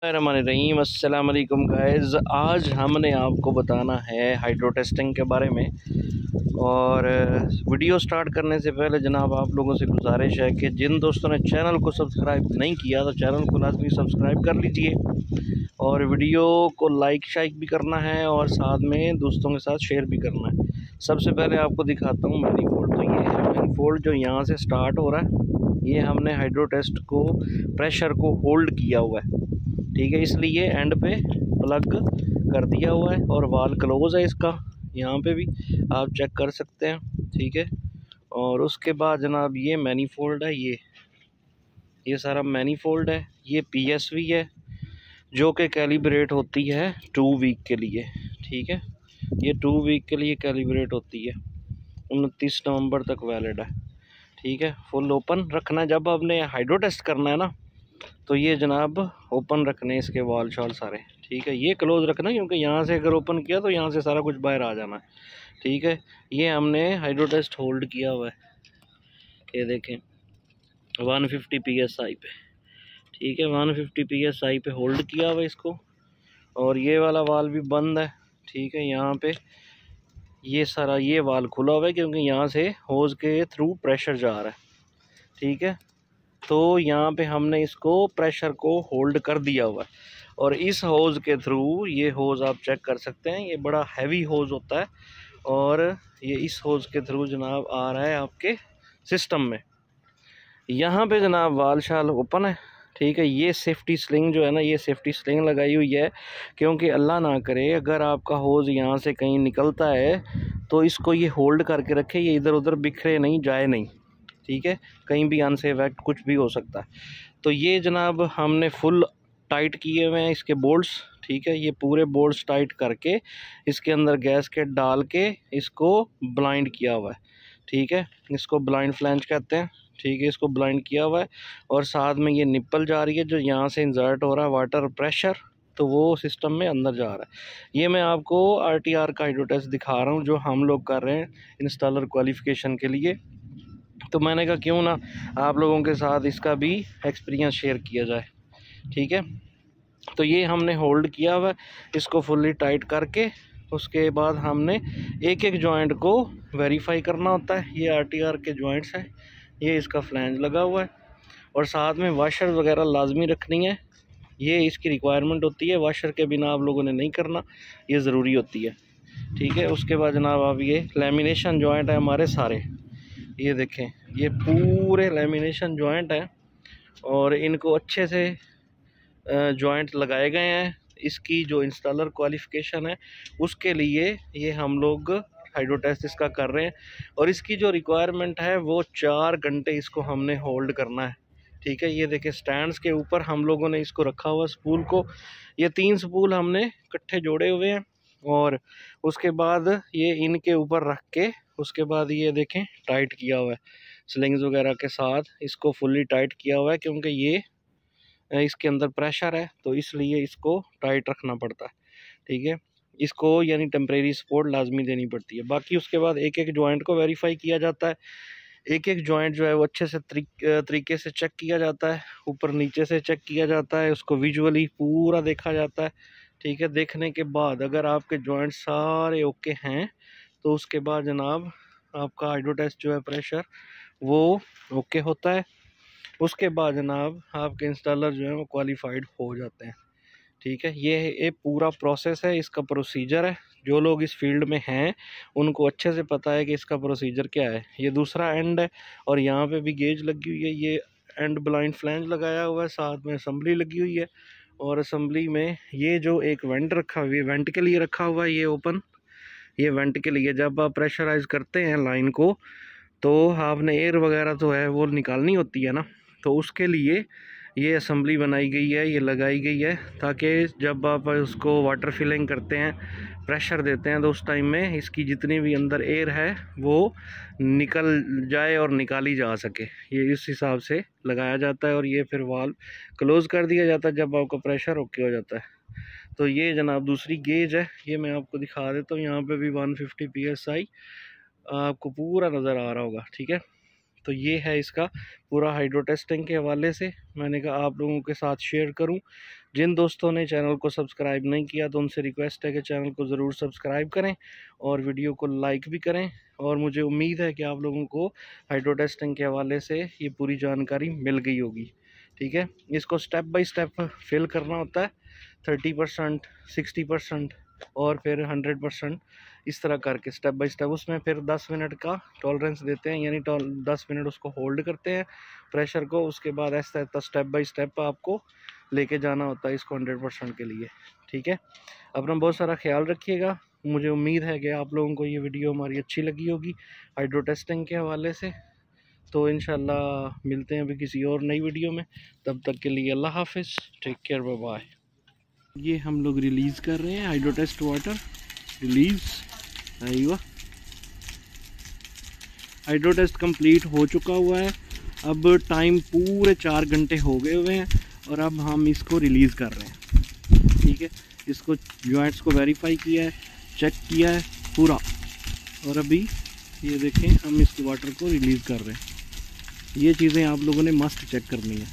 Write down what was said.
रहीम अस्सलाम वालेकुम गाइस। आज हमने आपको बताना है हाइड्रो टेस्टिंग के बारे में। और वीडियो स्टार्ट करने से पहले जनाब आप लोगों से गुजारिश है कि जिन दोस्तों ने चैनल को सब्सक्राइब नहीं किया तो चैनल को लाजमी सब्सक्राइब कर लीजिए और वीडियो को लाइक शाइक भी करना है और साथ में दोस्तों के साथ शेयर भी करना है। सबसे पहले आपको दिखाता हूँ मैनीफोल्ड। तो ये है मैनीफोल्ड जो यहाँ से स्टार्ट हो रहा है। ये हमने हाइड्रो टेस्ट को प्रेशर को होल्ड किया हुआ है, ठीक है, इसलिए एंड पे प्लग कर दिया हुआ है और वाल क्लोज है इसका, यहाँ पे भी आप चेक कर सकते हैं, ठीक है। और उसके बाद जनाब ये मैनीफोल्ड है, ये सारा मैनीफोल्ड है। ये PSV है जो कि कैलिब्रेट होती है 2 वीक के लिए, ठीक है। ये 2 वीक के लिए कैलिब्रेट होती है, 29 नवंबर तक वैलिड है, ठीक है। फुल ओपन रखना है जब आपने हाइड्रो टेस्ट करना है ना, तो ये जनाब ओपन रखने इसके वाल शाल सारे, ठीक है। ये क्लोज रखना क्योंकि यहाँ से अगर ओपन किया तो यहाँ से सारा कुछ बाहर आ जाना है, ठीक है। ये हमने हाइड्रो टेस्ट होल्ड किया हुआ है, ये देखें 150 PSI पे, ठीक है, 150 PSI पे होल्ड किया हुआ है इसको। और ये वाला वाल भी बंद है, ठीक है। यहाँ पे ये सारा ये वाल खुला हुआ है क्योंकि यहाँ से होज के थ्रू प्रेशर जा रहा है, ठीक है। तो यहाँ पे हमने इसको प्रेशर को होल्ड कर दिया हुआ है और इस होज़ के थ्रू, ये होज़ आप चेक कर सकते हैं, ये बड़ा हैवी होज़ होता है और ये इस होज़ के थ्रू जनाब आ रहा है आपके सिस्टम में। यहाँ पे जनाब वाल शाल ओपन है, ठीक है। ये सेफ्टी स्लिंग जो है ना, ये सेफ्टी स्लिंग लगाई हुई है क्योंकि अल्लाह ना करे अगर आपका होज़ यहाँ से कहीं निकलता है तो इसको ये होल्ड करके रखे, ये इधर उधर बिखरे नहीं, जाए नहीं, ठीक है। कहीं भी अनसेफ एक्ट कुछ भी हो सकता है। तो ये जनाब हमने फुल टाइट किए हुए हैं इसके बोल्ट्स, ठीक है। ये पूरे बोल्ट्स टाइट करके इसके अंदर गैसकेट डाल के इसको ब्लाइंड किया हुआ है, ठीक है। इसको ब्लाइंड फ्लैंज कहते हैं, ठीक है। इसको ब्लाइंड किया हुआ है और साथ में ये निप्पल जा रही है जो यहाँ से इंजर्ट हो रहा है वाटर प्रेशर, तो वो सिस्टम में अंदर जा रहा है। ये मैं आपको RTR का हाइड्रो टेस्ट दिखा रहा हूँ जो हम लोग कर रहे हैं इंस्टॉलर क्वालिफिकेशन के लिए। तो मैंने कहा क्यों ना आप लोगों के साथ इसका भी एक्सपीरियंस शेयर किया जाए, ठीक है। तो ये हमने होल्ड किया हुआ, इसको फुल्ली टाइट करके उसके बाद हमने एक एक जॉइंट को वेरीफाई करना होता है। ये RTR के जॉइंट्स हैं, ये इसका फ्लैंज लगा हुआ है और साथ में वाशर वगैरह लाजमी रखनी है, ये इसकी रिक्वायरमेंट होती है। वाशर के बिना आप लोगों ने नहीं करना, ये ज़रूरी होती है, ठीक है। उसके बाद जनाब आप ये लेमिनेशन जॉइंट है हमारे सारे, ये देखें ये पूरे लेमिनेशन जॉइंट हैं और इनको अच्छे से जॉइंट लगाए गए हैं। इसकी जो इंस्टॉलर क्वालिफ़िकेशन है उसके लिए ये हम लोग हाइड्रो टेस्ट इसका कर रहे हैं और इसकी जो रिक्वायरमेंट है वो 4 घंटे इसको हमने होल्ड करना है, ठीक है। ये देखें स्टैंड्स के ऊपर हम लोगों ने इसको रखा हुआ स्पूल को, ये 3 स्पूल हमने इकट्ठे जोड़े हुए हैं और उसके बाद ये इनके ऊपर रख के उसके बाद ये देखें टाइट किया हुआ है स्लिंग्स वगैरह के साथ, इसको फुल्ली टाइट किया हुआ है क्योंकि ये इसके अंदर प्रेशर है तो इसलिए इसको टाइट रखना पड़ता है, ठीक है। इसको यानी टेम्परेरी सपोर्ट लाजमी देनी पड़ती है। बाकी उसके बाद एक एक जॉइंट को वेरीफाई किया जाता है, एक एक जॉइंट जो है वो अच्छे से तरीके से चेक किया जाता है, ऊपर नीचे से चेक किया जाता है, उसको विजुअली पूरा देखा जाता है, ठीक है। देखने के बाद अगर आपके जॉइंट सारे ओके हैं तो उसके बाद जनाब आपका हाइड्रो टेस्ट जो है प्रेशर वो ओके होता है। उसके बाद जनाब आपके इंस्टॉलर जो है वो क्वालिफाइड हो जाते हैं, ठीक है। ये एक पूरा प्रोसेस है, इसका प्रोसीजर है। जो लोग इस फील्ड में हैं उनको अच्छे से पता है कि इसका प्रोसीजर क्या है। ये दूसरा एंड है और यहाँ पे भी गेज लगी हुई है, ये एंड ब्लाइंड फ्लैंज लगाया हुआ है, साथ में असम्बली लगी हुई है और असम्बली में ये जो एक वेंट रखा हुआ है, वेंट के लिए रखा हुआ है, ये ओपन, ये वेंट के लिए जब आप प्रेशराइज करते हैं लाइन को तो आपने एयर वगैरह तो है वो निकालनी होती है ना, तो उसके लिए ये असम्बली बनाई गई है, ये लगाई गई है ताकि जब आप उसको वाटर फिलिंग करते हैं, प्रेशर देते हैं तो उस टाइम में इसकी जितनी भी अंदर एयर है वो निकल जाए और निकाली जा सके। ये इस हिसाब से लगाया जाता है और ये फिर वाल्व क्लोज़ कर दिया जाता है जब आपका प्रेशर ओके हो जाता है। तो ये जनाब दूसरी गेज है, ये मैं आपको दिखा देता हूँ। यहाँ पे भी 150 PSI आपको पूरा नज़र आ रहा होगा, ठीक है। तो ये है इसका पूरा हाइड्रो टेस्टिंग के हवाले से। मैंने कहा आप लोगों के साथ शेयर करूं। जिन दोस्तों ने चैनल को सब्सक्राइब नहीं किया तो उनसे रिक्वेस्ट है कि चैनल को ज़रूर सब्सक्राइब करें और वीडियो को लाइक भी करें। और मुझे उम्मीद है कि आप लोगों को हाइड्रो टेस्टिंग के हवाले से ये पूरी जानकारी मिल गई होगी। ठीक है, इसको स्टेप बाय स्टेप फिल करना होता है, 30%, 60% और फिर 100%, इस तरह करके स्टेप बाय स्टेप। उसमें फिर 10 मिनट का टॉलरेंस देते हैं, यानी 10 मिनट उसको होल्ड करते हैं प्रेशर को। उसके बाद ऐसा स्टेप बाय स्टेप आपको लेके जाना होता है इसको 100% के लिए। ठीक है, अपना बहुत सारा ख्याल रखिएगा। मुझे उम्मीद है कि आप लोगों को ये वीडियो हमारी अच्छी लगी होगी हाइड्रो टेस्टिंग के हवाले से। तो इंशाल्लाह मिलते हैं अभी किसी और नई वीडियो में। तब तक के लिए अल्लाह हाफिज़, टेक केयर, बाय बाय। ये हम लोग रिलीज़ कर रहे हैं हाइड्रो टेस्ट वाटर, रिलीज़। आइए, हाइड्रो टेस्ट कंप्लीट हो चुका हुआ है। अब टाइम पूरे 4 घंटे हो गए हुए हैं और अब हम इसको रिलीज़ कर रहे हैं। ठीक है, इसको जॉइंट्स को वेरीफाई किया है, चेक किया है पूरा, और अभी ये देखें हम इसके वाटर को रिलीज़ कर रहे हैं। ये चीज़ें आप लोगों ने मस्ट चेक करनी है।